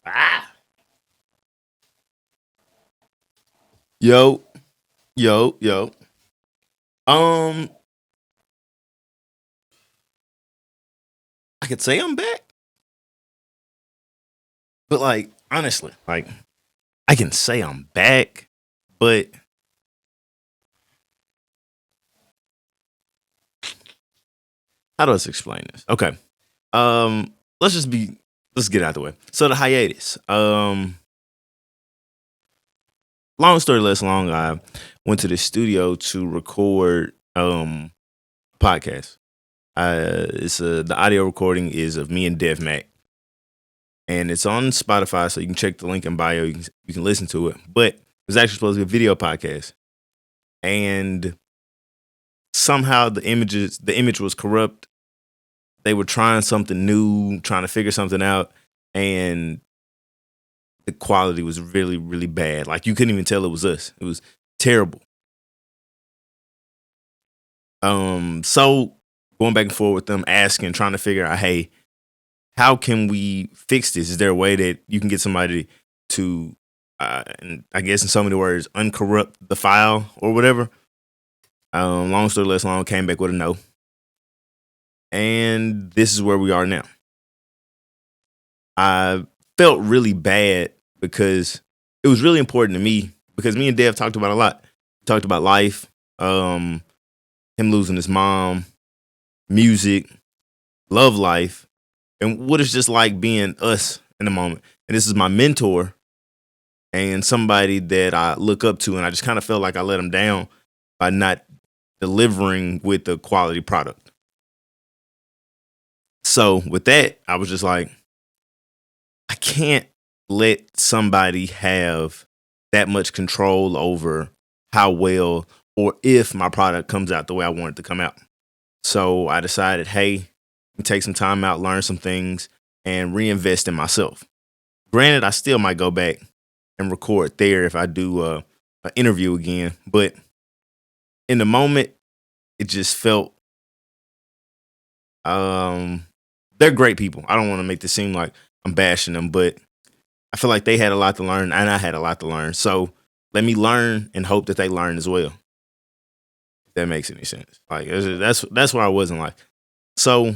Ah. Yo, yo. Um, I could say I'm back, but like honestly, like I can say I'm back, but how do I explain this? Okay. Um, let's just be let's get it out the way. So the hiatus. Long story less long, I went to the studio to record podcast. It's the audio recording is of me and Dev Mac, and it's on Spotify, so you can check the link in bio. You can listen to it. But it was actually supposed to be a video podcast, and somehow the image was corrupt. They were trying something new, trying to figure something out, and the quality was really, really bad. Like you couldn't even tell it was us. It was terrible. So going back and forth with them, asking, trying to figure out, hey, how can we fix this? Is there a way that you can get somebody to, and I guess in so many words, uncorrupt the file or whatever? Long story less long, came back with a no, and this is where we are now. I felt really bad because it was really important to me because me and Dev talked about a lot. Talked about life, him losing his mom, music, love life, and what it's just like being us in the moment. And this is my mentor and somebody that I look up to, and I just kind of felt like I let him down by not delivering with the quality product. So with that, I was just like, I can't let somebody have that much control over how well or if my product comes out the way I want it to come out. So I decided, hey, take some time out, learn some things, and reinvest in myself. Granted, I still might go back and record there if I do an interview again, but in the moment, it just felt um, they're great people. I don't want to make this seem like I'm bashing them, but I feel like they had a lot to learn and I had a lot to learn. So let me learn and hope that they learn as well. If that makes any sense. Like that's where I wasn't like. So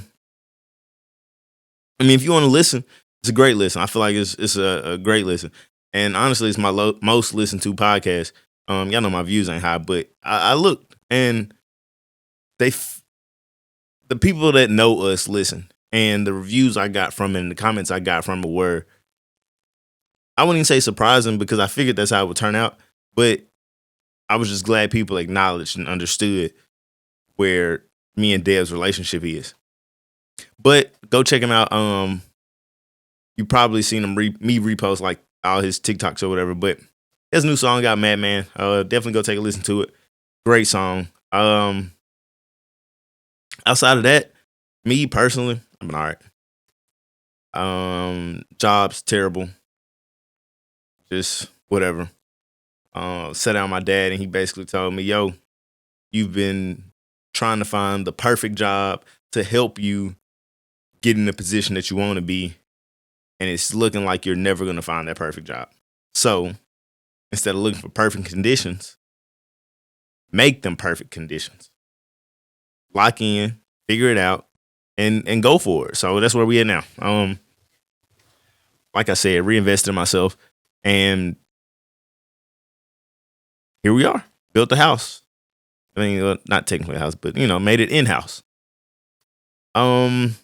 I mean, if you want to listen, it's a great listen. I feel like it's a great listen. And honestly, it's my most listened to podcast. Y'all know my views ain't high, but I looked and they the people that know us listen, and the reviews I got from it and the comments I got from it were, I wouldn't even say surprising because I figured that's how it would turn out, but I was just glad people acknowledged and understood where me and Dev's relationship is. But go check him out. You probably seen him me repost like all his TikToks or whatever. But his new song got Madman. Definitely go take a listen to it. Great song. Outside of that, me personally, I've been all right. Job's terrible. Just whatever. Sat down with my dad and he basically told me, yo, you've been trying to find the perfect job to help you get in the position that you want to be. And it's looking like you're never going to find that perfect job. So instead of looking for perfect conditions, make them perfect conditions. Lock in, figure it out, and go for it. So that's where we at now. Like I said, reinvested in myself, and here we are. Built the house. I mean, not technically a house, but made it in house. Um.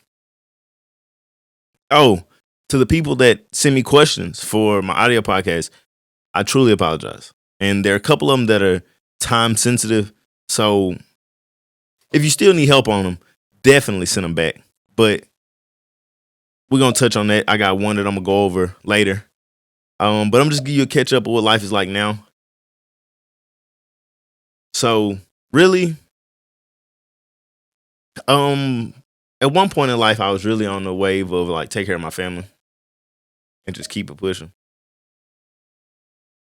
Oh, to the people that send me questions for my audio podcast, I truly apologize. And there are a couple of them that are time sensitive. So if you still need help on them, definitely send them back. But we're gonna touch on that. I got one that I'm gonna go over later. But I'm just give you a catch up of what life is like now. So really, um, at one point in life, I was really on the wave of like take care of my family and just keep it pushing.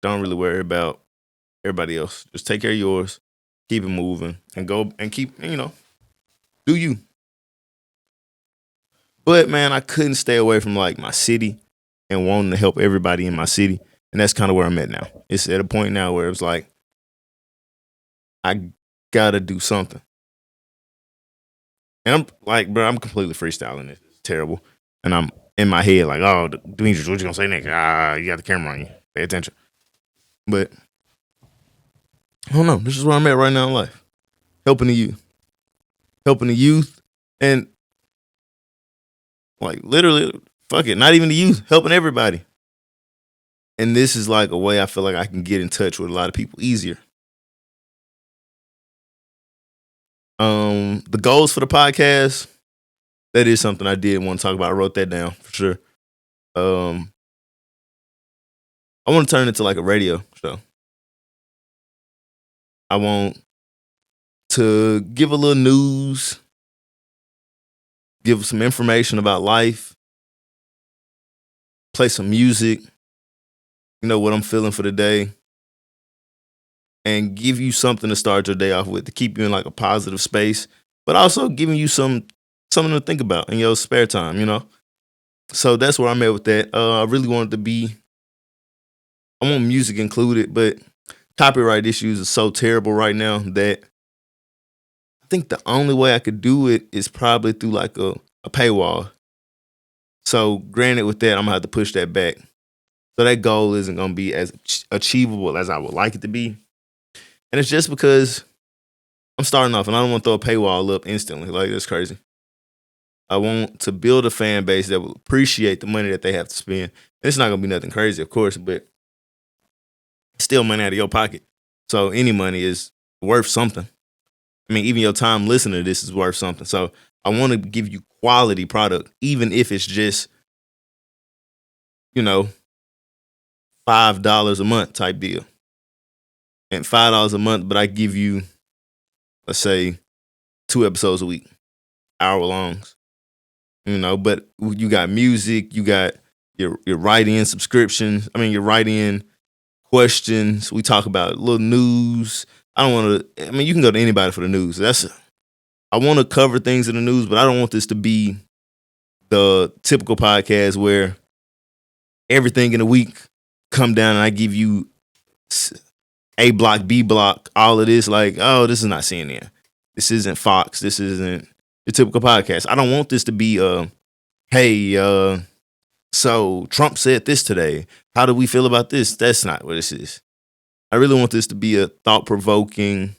Don't really worry about everybody else. Just take care of yours, keep it moving, and go and keep do you. But man, I couldn't stay away from like my city. and wanting to help everybody in my city. And that's kind of where I'm at now. It's at a point now where it's like, I gotta do something. And I'm like, bro, I'm completely freestyling this. It's terrible. And I'm in my head like, oh, Demetrius, what you gonna say next? You got the camera on you. Pay attention. But I don't know. This is where I'm at right now in life. Helping the youth. Helping the youth. And like literally, fuck it, not even the youth, helping everybody. And this is like a way I feel like I can get in touch with a lot of people easier. The goals for the podcast, that is something I did want to talk about. I wrote that down for sure. I want to turn it into like a radio show. I want to give a little news, give some information about life, play some music, what I'm feeling for the day, and give you something to start your day off with to keep you in like a positive space, but also giving you something to think about in your spare time. So that's where I'm at with that. I really wanted to be, I want music included, but copyright issues are so terrible right now that I think the only way I could do it is probably through like a paywall. So granted with that, I'm gonna have to push that back. So that goal isn't gonna be as achievable as I would like it to be. And it's just because I'm starting off and I don't want to throw a paywall up instantly. Like, that's crazy. I want to build a fan base that will appreciate the money that they have to spend. And it's not going to be nothing crazy, of course, but it's still money out of your pocket. So any money is worth something. I mean, even your time listening to this is worth something. So I want to give you quality product, even if it's just, $5 a month type deal. And $5 a month, but I give you, let's say, 2 episodes a week, hour longs. But you got music, you got your write-in subscriptions. I mean, your write-in questions. We talk about a little news. I don't want to. I mean, you can go to anybody for the news. I want to cover things in the news, but I don't want this to be the typical podcast where everything in a week come down and I give you A block, B block, all of this. Like, oh, this is not CNN. This isn't Fox. This isn't the typical podcast. I don't want this to be hey, so Trump said this today. How do we feel about this? That's not what this is. I really want this to be a thought-provoking,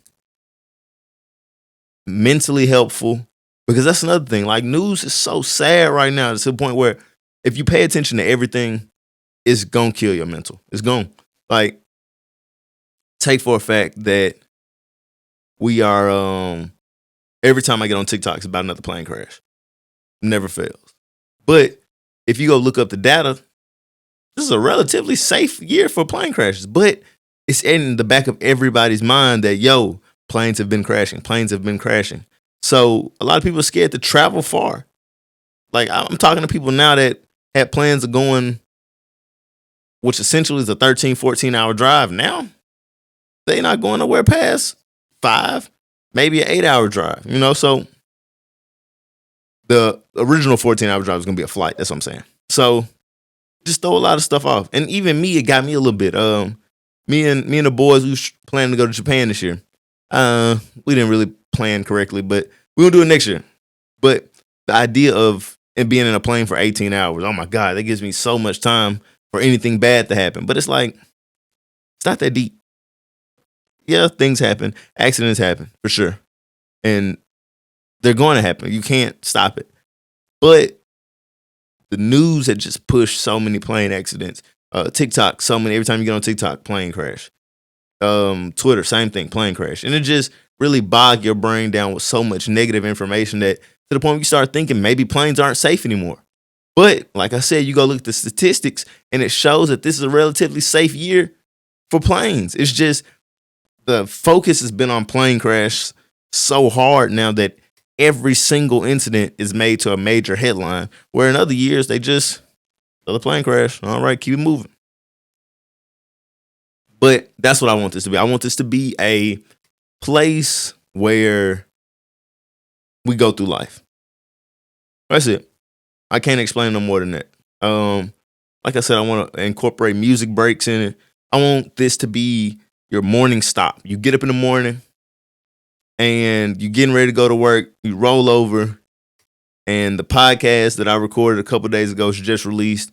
mentally helpful, because that's another thing. Like, news is so sad right now. It's to the point where if you pay attention to everything, it's gonna kill your mental. It's gonna, like, take for a fact that we are, every time I get on TikTok, it's about another plane crash. Never fails. But if you go look up the data, this is a relatively safe year for plane crashes. But it's in the back of everybody's mind that, planes have been crashing. Planes have been crashing. So a lot of people are scared to travel far. Like, I'm talking to people now that had plans of going, which essentially is a 13, 14-hour drive. Now, they're not going nowhere past 5, maybe an 8-hour drive, So the original 14-hour drive is going to be a flight. That's what I'm saying. So just throw a lot of stuff off. And even me, it got me a little bit. Me and the boys, we was planning to go to Japan this year. We didn't really plan correctly, but we're going to do it next year. But the idea of it being in a plane for 18 hours, oh my God, that gives me so much time for anything bad to happen. But it's like, it's not that deep. Yeah, things happen. Accidents happen, for sure. And they're going to happen. You can't stop it. But the news had just pushed so many plane accidents. TikTok, every time you get on TikTok, plane crash. Twitter, same thing, plane crash. And it just really bogged your brain down with so much negative information that to the point where you start thinking maybe planes aren't safe anymore. But like I said, you go look at the statistics and it shows that this is a relatively safe year for planes. It's just the focus has been on plane crash so hard now that every single incident is made to a major headline, where in other years they just another plane crash. All right, keep it moving. But that's what I want this to be. I want this to be a place where we go through life. That's it. I can't explain no more than that. like I said, I want to incorporate music breaks in it. I want this to be your morning stop. You get up in the morning and you're getting ready to go to work. You roll over, and the podcast that I recorded a couple days ago is just released.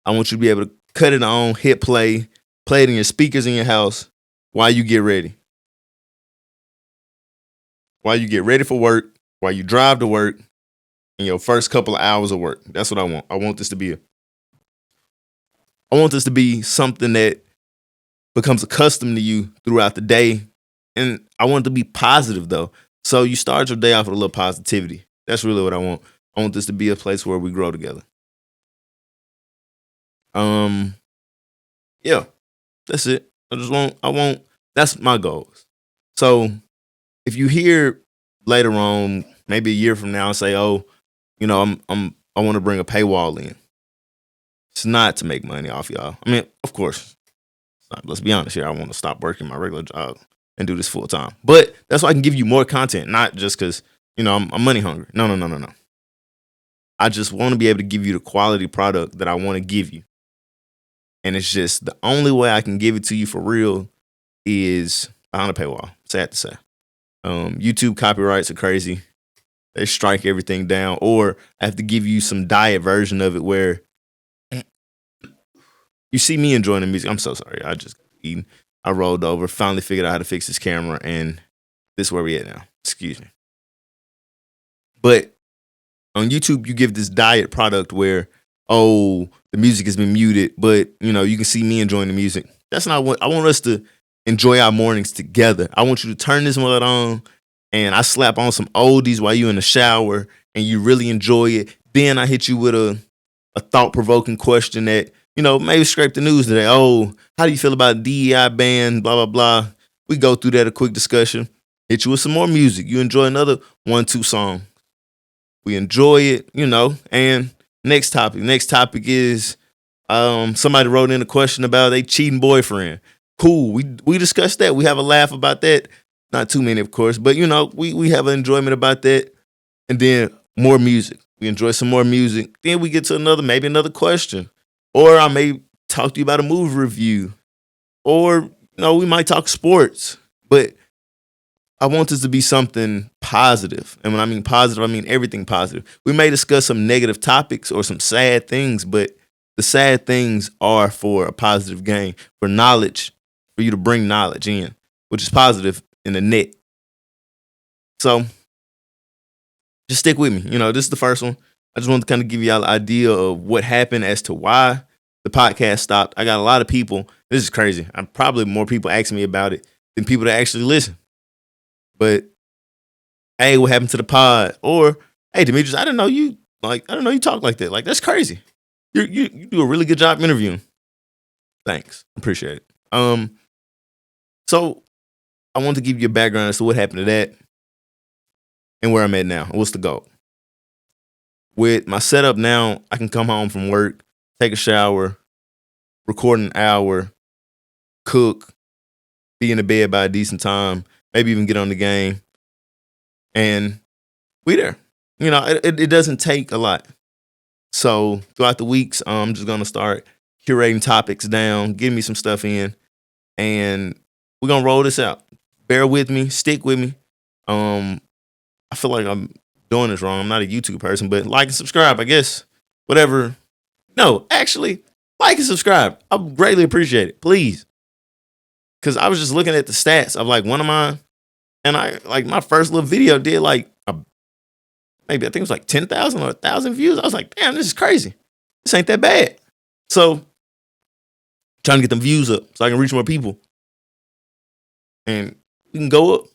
I want you to be able to cut it on, hit play it in your speakers in your house while you get ready. While you get ready for work, while you drive to work, in your first couple of hours of work. That's what I want. I want this to be something that becomes accustomed to you throughout the day. And I want it to be positive though. So you start your day off with a little positivity. That's really what I want. I want this to be a place where we grow together. Um, yeah, that's it. That's my goals. So if you hear later on, maybe a year from now, say, oh, I want to bring a paywall in. It's not to make money off y'all. I mean, of course, let's be honest here. I want to stop working my regular job and do this full time. But that's why I can give you more content, not just because, I'm money hungry. No, no, no, no, no. I just want to be able to give you the quality product that I want to give you. And it's just the only way I can give it to you for real is behind a paywall. Sad to say. YouTube copyrights are crazy. They strike everything down. Or I have to give you some diet version of it where you see me enjoying the music. I'm so sorry. I just eating. I rolled over, finally figured out how to fix this camera, and this is where we at now. Excuse me. But on YouTube, you give this diet product where, oh, the music has been muted, but you can see me enjoying the music. That's not what I want us to enjoy our mornings together. I want you to turn this mud on and I slap on some oldies while you're in the shower and you really enjoy it. Then I hit you with a thought-provoking question that, maybe scrape the news today. Oh, how do you feel about DEI ban, blah, blah, blah. We go through that, a quick discussion. Hit you with some more music. You enjoy another 1-2 song. We enjoy it, and next topic. Next topic is somebody wrote in a question about a cheating boyfriend. Cool. We discussed that. We have a laugh about that. Not too many, of course, but we have an enjoyment about that. And then more music. We enjoy some more music. Then we get to maybe another question. Or I may talk to you about a movie review. Or, we might talk sports. But I want this to be something positive. And when I mean positive, I mean everything positive. We may discuss some negative topics or some sad things, but the sad things are for a positive gain, for knowledge, for you to bring knowledge in, which is positive in the net. So just stick with me. This is the first one. I just want to kind of give y'all an idea of what happened as to why the podcast stopped. I got a lot of people. This is crazy. I'm probably more people asking me about it than people that actually listen. But hey, what happened to the pod? Or hey, Demetrius, I didn't know you talk like that. Like that's crazy. You do a really good job interviewing. Thanks, appreciate it. So I want to give you a background as to what happened to that and where I'm at now. What's the goal? With my setup now, I can come home from work, take a shower, record an hour, cook, be in the bed by a decent time, maybe even get on the game, and we there. It doesn't take a lot. So throughout the weeks, I'm just gonna start curating topics down, getting me some stuff in, and we're gonna roll this out. Bear with me, stick with me. I feel like I'm doing this wrong. I'm not a YouTube person, but like and subscribe, I guess. Whatever. No, actually, like and subscribe. I greatly appreciate it. Please. Cause I was just looking at the stats of like one of mine, and I like my first little video did like maybe I think it was like 10,000 or 1,000 views. I was like, damn, this is crazy. This ain't that bad. So trying to get them views up so I can reach more people. And you can go up,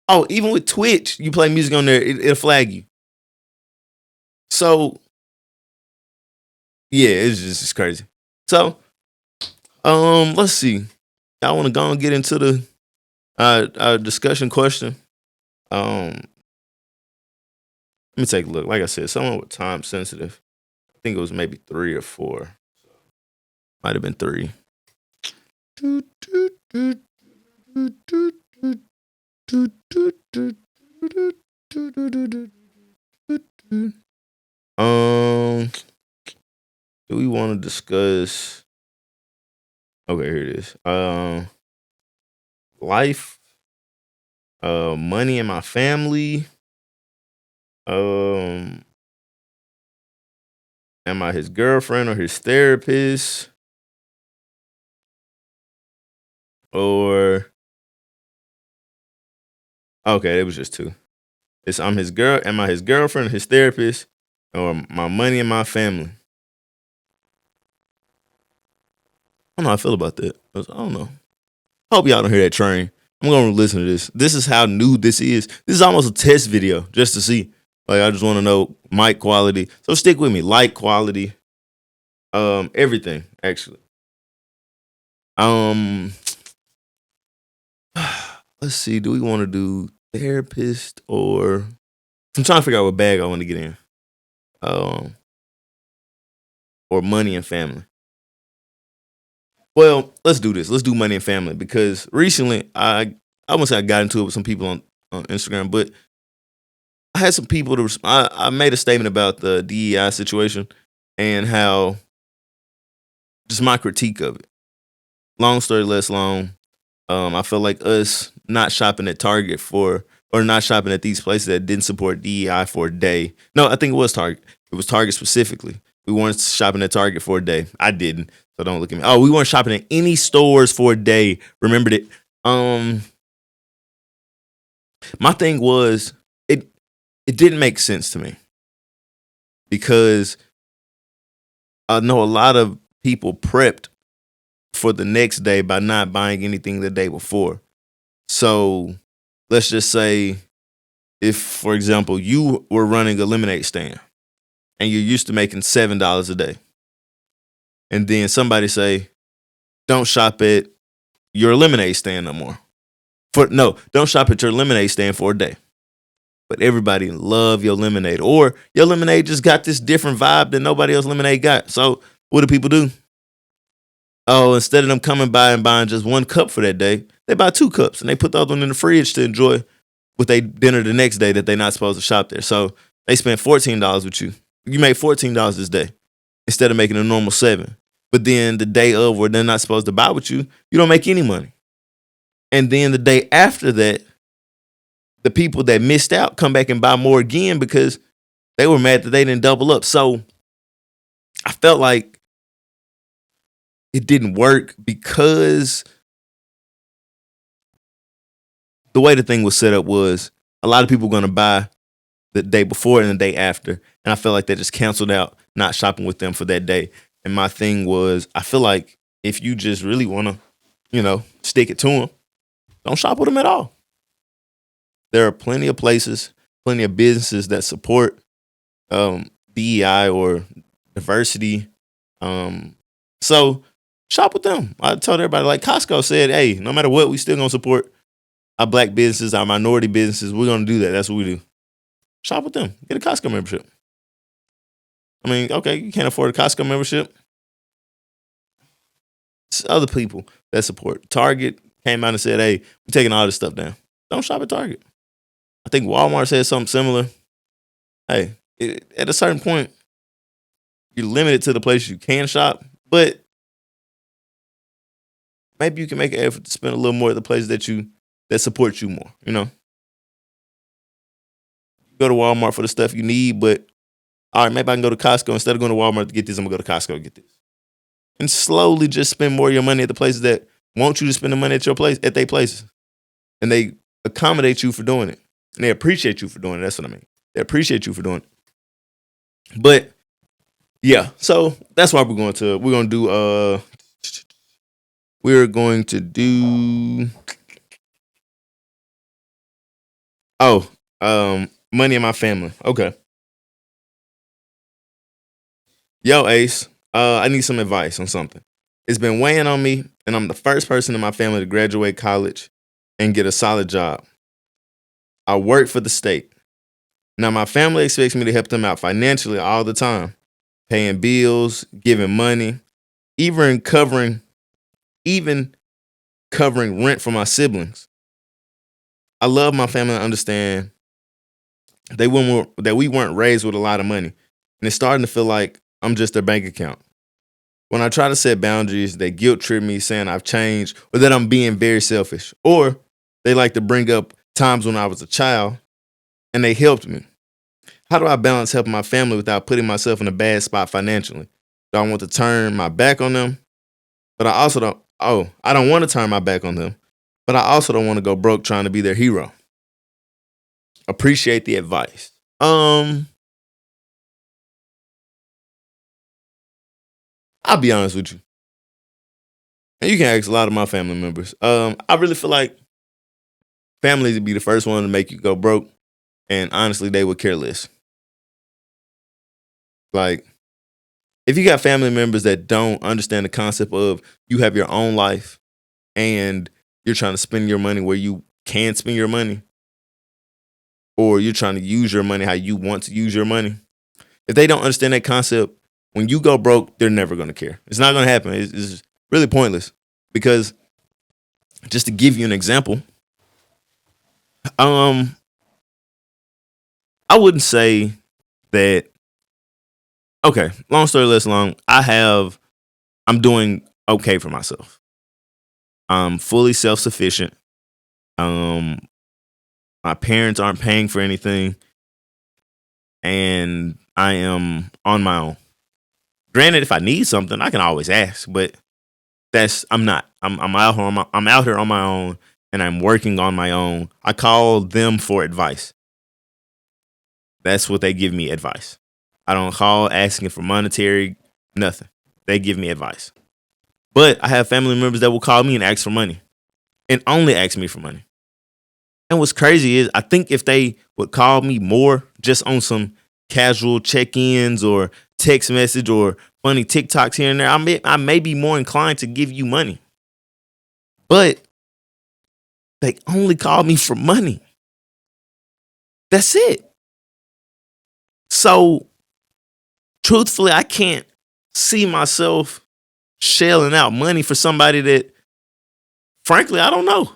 Oh, even with Twitch, you play music on there, it'll flag you. So yeah, it's crazy. So let's see. Y'all want to go and get into the discussion question? Let me take a look. Like I said, someone with time sensitive. I think it was maybe 3 or 4. Might have been 3. Do we want to discuss? Okay, here it is. Life, money in my family. Um, am I his girlfriend or his therapist? Or okay, it was just two. It's I'm his girl. Am I his girlfriend, or his therapist, or my money and my family? I don't know how I feel about that. I don't know. Hope y'all don't hear that train. I'm gonna listen to this. This is how new this is. This is almost a test video just to see. Like I just want to know mic quality. So stick with me. Light quality. Everything actually. Um, let's see. Do we want to do therapist or? I'm trying to figure out what bag I want to get in. Um, or money and family. Well, let's do this. Let's do money and family because recently I won't say I got into it with some people on Instagram, but I had some people to. I made a statement about the DEI situation and how just my critique of it. Long story less long. I felt like us not shopping at Target for or not shopping at these places that didn't support DEI for a day. No, I think it was Target. It was Target specifically. We weren't shopping at Target for a day. I didn't, so don't look at me. Oh, we weren't shopping at any stores for a day. Remembered it. My thing was it didn't make sense to me because I know a lot of people prepped for the next day by not buying anything the day before. So let's just say if, for example, you were running a lemonade stand and you're used to making $7 a day, and then somebody say, "Don't shop at your lemonade stand no more." Don't shop at your lemonade stand for a day. But everybody love your lemonade, or your lemonade just got this different vibe that nobody else lemonade got. So what do people do? Oh, instead of them coming by and buying just one cup for that day, they buy two cups and they put the other one in the fridge to enjoy with their dinner the next day that they're not supposed to shop there. So they spent $14 with you. You made $14 this day instead of making a normal $7. But then the day of where they're not supposed to buy with you, you don't make any money. And then the day after that, the people that missed out come back and buy more again because they were mad that they didn't double up. So I felt like it didn't work because the way the thing was set up was a lot of people were going to buy the day before and the day after. And I felt like that just canceled out not shopping with them for that day. And my thing was, I feel like if you just really want to, stick it to them, don't shop with them at all. There are plenty of places, plenty of businesses that support DEI or diversity. So shop with them. I told everybody, like Costco said, hey, no matter what, we still gonna support our black businesses, our minority businesses. We're gonna do that. That's what we do. Shop with them. Get a Costco membership. I mean, okay, you can't afford a Costco membership. It's other people that support. Target came out and said, hey, we're taking all this stuff down. Don't shop at Target. I think Walmart said something similar. Hey, at a certain point, you're limited to the places you can shop, but maybe you can make an effort to spend a little more at the places that support you more. Go to Walmart for the stuff you need, but all right, maybe I can go to Costco instead of going to Walmart to get this. I'm gonna go to Costco to get this, and slowly just spend more of your money at the places that want you to spend the money at your place at their places, and they accommodate you for doing it, and they appreciate you for doing it. That's what I mean. They appreciate you for doing it. But yeah, so that's why we're going to do money in my family. Okay. Yo, Ace, I need some advice on something. It's been weighing on me, and I'm the first person in my family to graduate college and get a solid job. I work for the state. Now, my family expects me to help them out financially all the time, paying bills, giving money, even covering even covering rent for my siblings. I love my family and understand that we weren't raised with a lot of money, and it's starting to feel like I'm just their bank account. When I try to set boundaries, they guilt trip me saying I've changed or that I'm being very selfish. Or they like to bring up times when I was a child and they helped me. How do I balance helping my family without putting myself in a bad spot financially? Do I want to turn my back on them? But I also don't, I don't want to turn my back on them, but I also don't want to go broke trying to be their hero. Appreciate the advice. I'll be honest with you. And you can ask a lot of my family members. I really feel like families would be the first one to make you go broke. And honestly, they would care less. Like, if you got family members that don't understand the concept of you have your own life and you're trying to spend your money where you can spend your money, or you're trying to use your money how you want to use your money, if they don't understand that concept, when you go broke, they're never going to care. It's not going to happen. It's really pointless. Because just to give you an example, I wouldn't say that. Okay, long story less long. I'm doing okay for myself. I'm fully self sufficient. Um, my parents aren't paying for anything, and I am on my own. Granted, if I need something, I can always ask, but I'm not. I'm out here on my own, and I'm working on my own. I call them for advice. That's what they give me, advice. I don't call asking for monetary, nothing. They give me advice. But I have family members that will call me and ask for money and only ask me for money. And what's crazy is I think if they would call me more just on some casual check-ins or text message or funny TikToks here and there, I may be more inclined to give you money. But they only call me for money. That's it. So truthfully, I can't see myself shelling out money for somebody that, frankly, I don't know.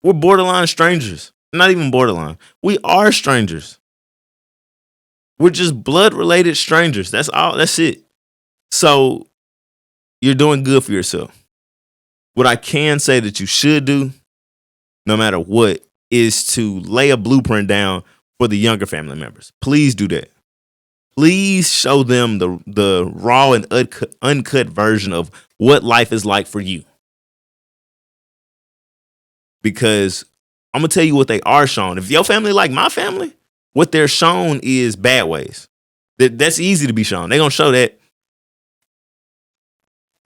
We're borderline strangers. Not even borderline. We are strangers. We're just blood related strangers. That's all. That's it. So you're doing good for yourself. What I can say that you should do, no matter what, is to lay a blueprint down for the younger family members. Please do that. Please show them the raw and uncut version of what life is like for you. Because I'm going to tell you what they are shown. If your family like my family, what they're shown is bad ways. That's easy to be shown. They're going to show that.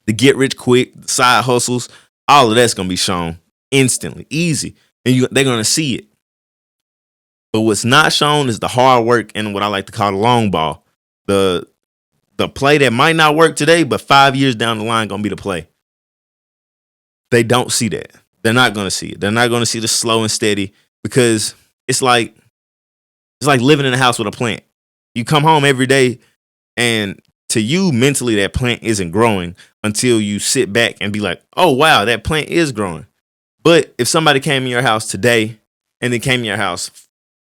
The get rich quick, side hustles, all of that's going to be shown instantly, easy. And they're going to see it. But what's not shown is the hard work and what I like to call the long ball. The play that might not work today, but 5 years down the line going to be the play. They don't see that. They're not going to see it. They're not going to see the slow and steady because it's like living in a house with a plant. You come home every day and to you mentally that plant isn't growing until you sit back and be like, oh, wow, that plant is growing. But if somebody came in your house today and then came in your house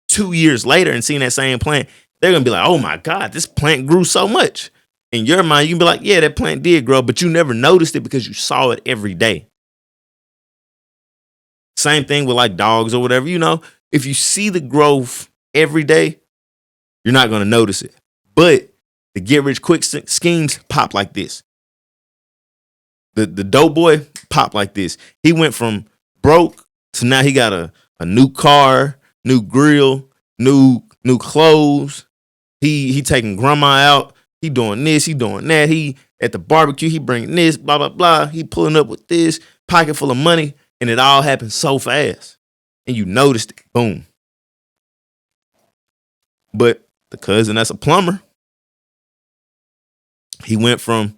2 years later and seen that same plant, they're going to be like, oh, my God, this plant grew so much. In your mind, you can be like, yeah, that plant did grow, but you never noticed it because you saw it every day. Same thing with like dogs or whatever. If you see the growth every day, you're not going to notice it. But the get rich quick schemes pop like this. The dope boy pop like this. He went from broke to now he got a new car, new grill, new clothes. He taking grandma out. He doing this, he doing that. He at the barbecue, he bringing this, blah, blah, blah. He pulling up with this, pocket full of money. And it all happened so fast. And you noticed it. Boom. But the cousin that's a plumber, he went from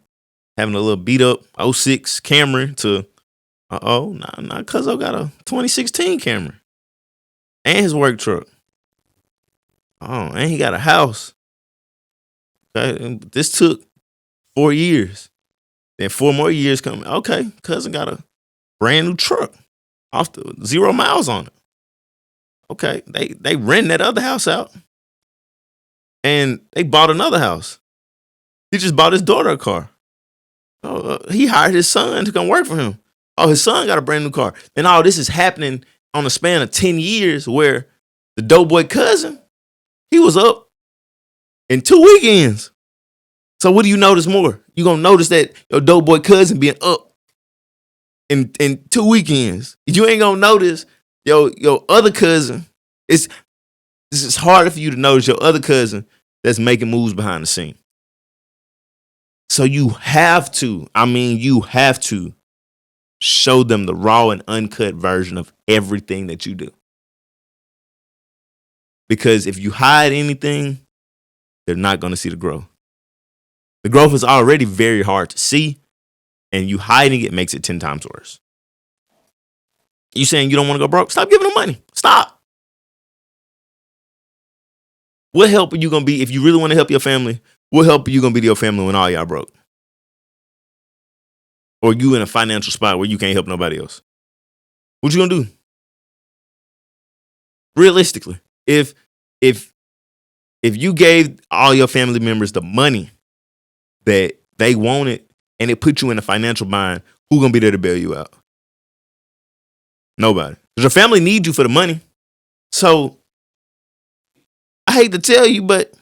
having a little beat up '06 Camry to, cousin got a 2016 Camry. And his work truck. Oh, and he got a house. Okay, and this took 4 years. Then 4 more years coming. Okay, cousin got a brand new truck off the 0 miles on it. Okay, they rent that other house out and they bought another house. He just bought his daughter a car. He hired his son to come work for him. Oh, his son got a brand new car. And all this is happening on a span of 10 years where the doughboy cousin, he was up in 2 weekends. So what do you notice more? You're going to notice that your doughboy cousin being up in 2 weekends. You ain't going to notice your other cousin. This is harder for you to notice your other cousin that's making moves behind the scene. So you have to show them the raw and uncut version of everything that you do. Because if you hide anything, they're not going to see the growth. The growth is already very hard to see, and you hiding it makes it 10 times worse. You saying you don't want to go broke? Stop giving them money. Stop. What help are you going to be if you really want to help your family? What help are you going to be to your family when all y'all broke? Or you in a financial spot where you can't help nobody else? What you going to do? Realistically, if you gave all your family members the money that they wanted and it put you in a financial bind, who going to be there to bail you out? Nobody. Because your family needs you for the money. So, I hate to tell you, but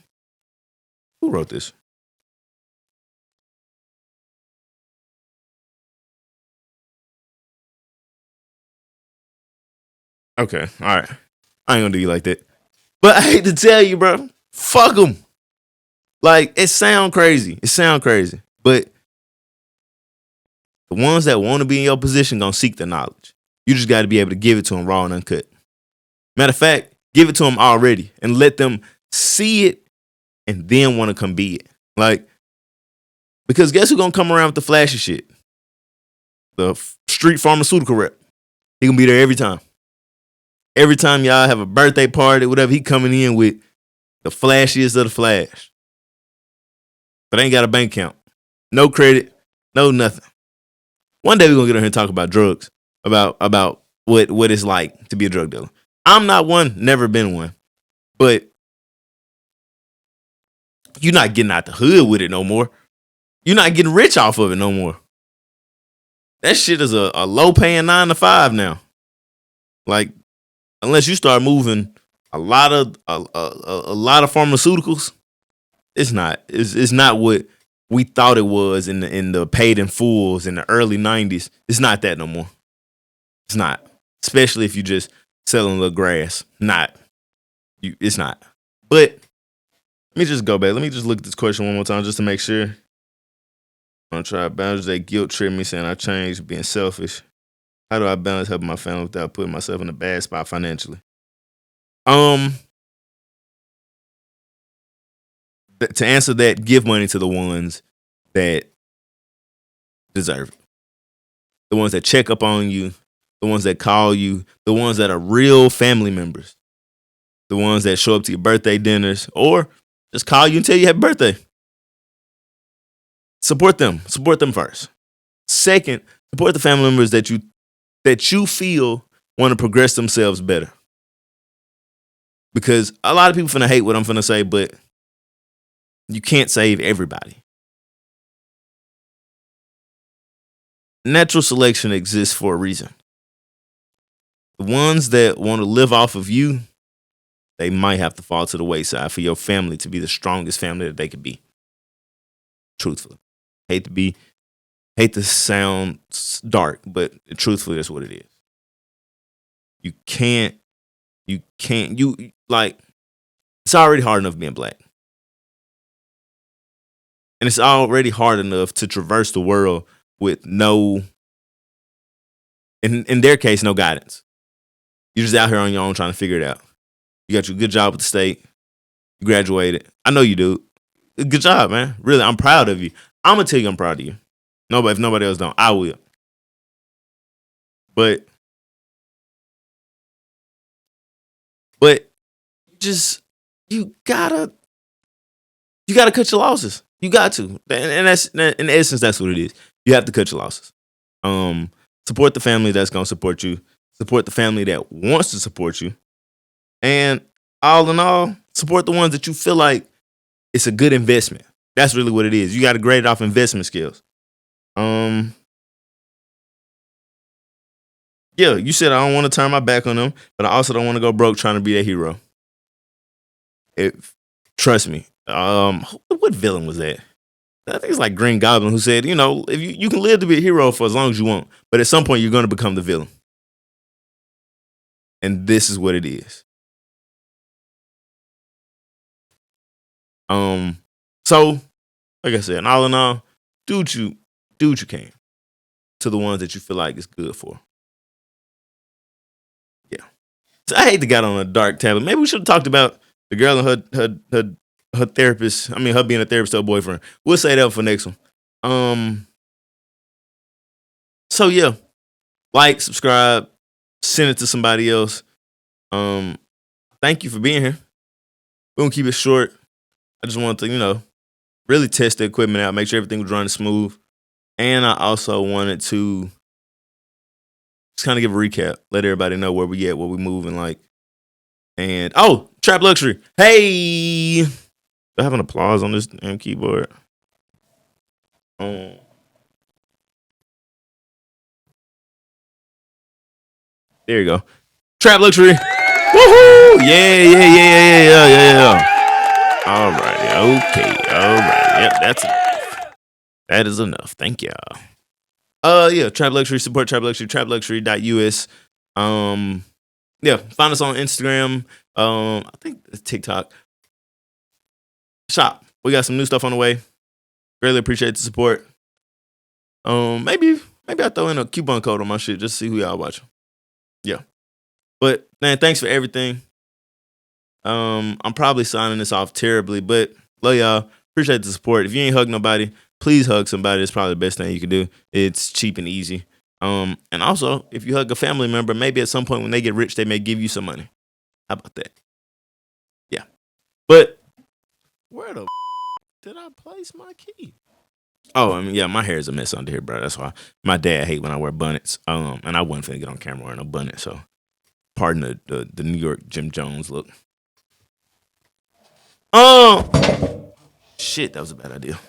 who wrote this? Okay, all right. I ain't gonna do you like that. But I hate to tell you, bro. Fuck them. Like, it sound crazy. But the ones that want to be in your position gonna seek the knowledge. You just got to be able to give it to them raw and uncut. Matter of fact, give it to them already and let them see it and then want to come be it. Like, because guess who's gonna come around with the flashy shit? The street pharmaceutical rep. He gonna be there every time. Every time y'all have a birthday party, whatever, he coming in with the flashiest of the flash. But ain't got a bank account. No credit, no nothing. One day we're gonna get on here and talk about drugs, about what it's like to be a drug dealer. I'm not one, never been one. But you're not getting out the hood with it no more. You're not getting rich off of it no more. That shit is a low paying 9 to 5 now. Like, unless you start moving a lot of pharmaceuticals, it's not. It's not what we thought it was in the paid in fulls in the early 90s. It's not that no more. It's not. Especially if you just selling a little grass. It's not. But let me just go back. Let me just look at this question one more time just to make sure. I'm gonna try boundaries that guilt trip me saying I changed being selfish. How do I balance helping my family without putting myself in a bad spot financially? To answer that, give money to the ones that deserve it. The ones that check up on you, the ones that call you, the ones that are real family members, the ones that show up to your birthday dinners or just call you and tell you happy birthday. Support them first. Second, support the family members that you feel want to progress themselves better. Because a lot of people finna hate what I'm finna say, but you can't save everybody. Natural selection exists for a reason. The ones that want to live off of you, they might have to fall to the wayside for your family to be the strongest family that they could be. Truthfully. Hate to sound dark, but truthfully, that's what it is. It's already hard enough being black. And it's already hard enough to traverse the world with no, in their case, no guidance. You're just out here on your own trying to figure it out. You got your good job at the state. You graduated. I know you do. Good job, man. Really, I'm proud of you. I'm going to tell you I'm proud of you. If nobody else don't, I will. But you gotta cut your losses. You got to. And that's, in essence, that's what it is. You have to cut your losses. Support the family that's going to support you. Support the family that wants to support you. And all in all, support the ones that you feel like it's a good investment. That's really what it is. You got to grade it off investment skills. Yeah, you said I don't want to turn my back on them, but I also don't want to go broke trying to be a hero. It, trust me. What villain was that? I think it's like Green Goblin who said, if you can live to be a hero for as long as you want, but at some point you're going to become the villain. And this is what it is. So like I said, all in all, do what you can to the ones that you feel like it's good for. Yeah. So I hate to get on a dark tablet. Maybe we should have talked about the girl and her therapist. I mean, her being a therapist to her boyfriend. We'll say that for next one. So yeah, like, subscribe, send it to somebody else. Thank you for being here. We're gonna keep it short. I just wanted to, really test the equipment out, make sure everything was running smooth. And I also wanted to just kind of give a recap, let everybody know where we at, what we moving like. And Trap Luxury. Hey, do I have an applause on this damn keyboard? There you go. Trap Luxury. Woohoo! Yeah. All right. Okay. All right. Yep, that's enough. That is enough. Thank y'all. Yeah, Trap Luxury, support Trap Luxury, trapluxury.us. Yeah, find us on Instagram. I think it's TikTok. Shop. We got some new stuff on the way. Really appreciate the support. Maybe I throw in a coupon code on my shit just to see who y'all watching. Yeah. But man, thanks for everything. I'm probably signing this off terribly, but love y'all. Appreciate the support. If you ain't hug nobody, please hug somebody. It's probably the best thing you can do. It's cheap and easy. And also, if you hug a family member, maybe at some point when they get rich, they may give you some money. How about that? Yeah. But where the did I place my key? Oh, I mean, yeah, my hair is a mess under here, bro. That's why my dad hate when I wear bonnets. And I wasn't finna get on camera wearing a bonnet, so pardon the New York Jim Jones look. Oh shit, that was a bad idea.